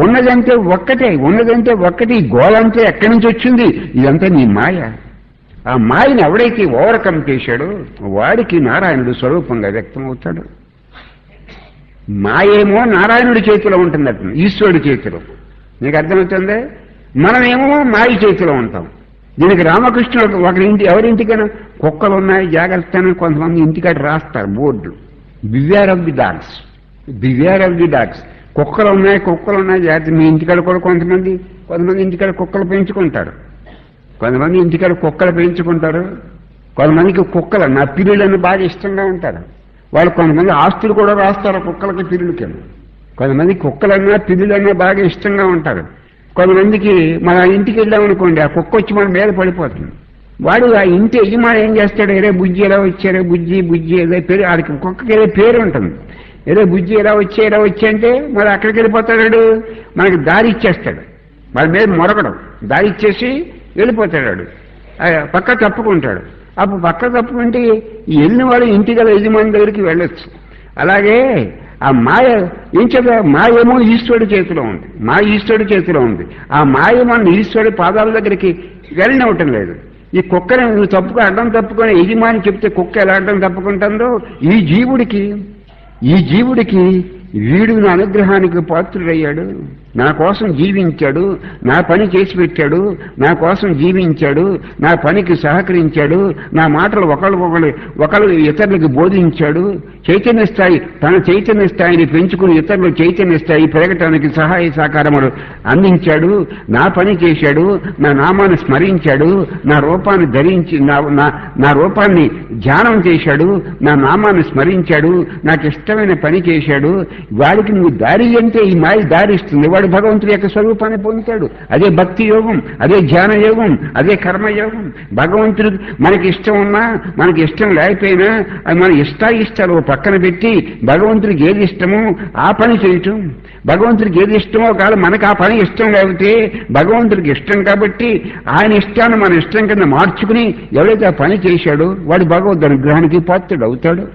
ఉన్నదంటే ఒక్కటే ఈ గోళంటే ఎక్కడి నుంచి వచ్చింది? ఇదంతా నీ మాయ. ఆ మాయని ఎవడైతే ఓవర్కమ్ చేశాడో వాడికి నారాయణుడు స్వరూపంగా వ్యక్తమవుతాడు. మాయేమో నారాయణుడి చేతిలో ఉంటుందట, ఈశ్వరుడి చేతిలో. నీకు అర్థమవుతుందే? మనమేమో మాయ చేతిలో ఉంటాం. దీనికి రామకృష్ణుడు ఎవరింటికైనా కుక్కలు ఉన్నాయి జాగ్రత్త అని కొంతమంది ఇంటికాడ రాస్తారు board, beware of the dogs. కుక్కలు ఉన్నాయి జాగ్రత్త. మీ ఇంటికాడ కూడా కొంతమంది ఇంటికాడ కుక్కలు పెంచుకుంటారు. కొంతమందికి కుక్కలు నా పిల్లులని బాగా ఇష్టంగా ఉంటారు. వాళ్ళు కొంతమంది ఆస్తులు కూడా రాస్తారు కుక్కలకి పిల్లులకి. కొంతమంది కుక్కలన్నా పిల్లులన్నా బాగా ఇష్టంగా ఉంటారు. కొంతమందికి మన ఇంటికి వెళ్ళామనుకోండి, ఆ కుక్క వచ్చి మన మీద పడిపోతుంది. వాడు ఆ ఇంటి యజమాని ఏం చేస్తాడు, ఏరే బుజ్జి ఎలా వచ్చారే, బుజ్జి ఏదో పేరు, ఆడికి కుక్కకి ఏదో పేరు ఉంటుంది. ఏదో బుజ్జి ఎలా వచ్చి అంటే మరి అక్కడికి వెళ్ళిపోతాడు, మనకి దారి ఇచ్చేస్తాడు. వాడి మీద మొరగడం, దారి ఇచ్చేసి వెళ్ళిపోతాడు. పక్క తప్పుకుంటాడు. అప్పుడు పక్క తప్పుకుంటే వెళ్ళిన వాడు ఇంటి గల యజమాని దగ్గరికి వెళ్ళొచ్చు. అలాగే ఆ మాయ ఏం చెప్పా, మాయేమో ఈశ్వరుడి చేతిలో ఉంది. ఆ మాయ మన ఈశ్వరుడి పాదాల దగ్గరికి వెళ్ళనివ్వటం లేదు. ఈ కుక్కని నువ్వు అడ్డం తప్పుకొని యజమాని చెప్తే కుక్క ఎలా అడ్డం తప్పుకుంటుందో ఈ జీవుడికి వీడు నా అనుగ్రహానికి పాత్రుడయ్యాడు. నా కోసం జీవించాడు, నా పని చేసి పెట్టాడు, నా కోసం జీవించాడు, నా పనికి సహకరించాడు, నా మాటలు ఒకళ్ళు ఇతరులకు బోధించాడు. తన చైతన్య స్థాయిని పెంచుకుని ఇతరులు చైతన్య స్థాయి పెరగటానికి సహాయ సహకారములు అందించాడు. నా పని చేశాడు, నా నామాన్ని స్మరించాడు, నా రూపాన్ని ధరించి నా రూపాన్ని ధ్యానం చేశాడు, నా నామాన్ని స్మరించాడు, నాకు ఇష్టమైన పని చేశాడు. వాడికి నువ్వు దారి అంటే ఈ మాయ దారిస్తుంది. వాడు భగవంతుడి యొక్క స్వరూపాన్ని పొందుతాడు. అదే భక్తి యోగం, అదే ధ్యాన యోగం, అదే కర్మయోగం. భగవంతుడు మనకి ఇష్టం ఉన్నా మనకి ఇష్టం లేకపోయినా అది మన ఇష్టాలు పక్కన పెట్టి భగవంతుడికి ఏది ఇష్టమో ఆ పని చేయటం. భగవంతుడికి ఏది ఇష్టమో కాదు, మనకు ఆ పని ఇష్టం లేకపోతే భగవంతుడికి ఇష్టం కాబట్టి ఆయన ఇష్టాన్ని మన ఇష్టం కింద మార్చుకుని ఎవరైతే ఆ పని చేశాడో వాడు భగవద్ అనుగ్రహానికి పాత్రుడు అవుతాడు.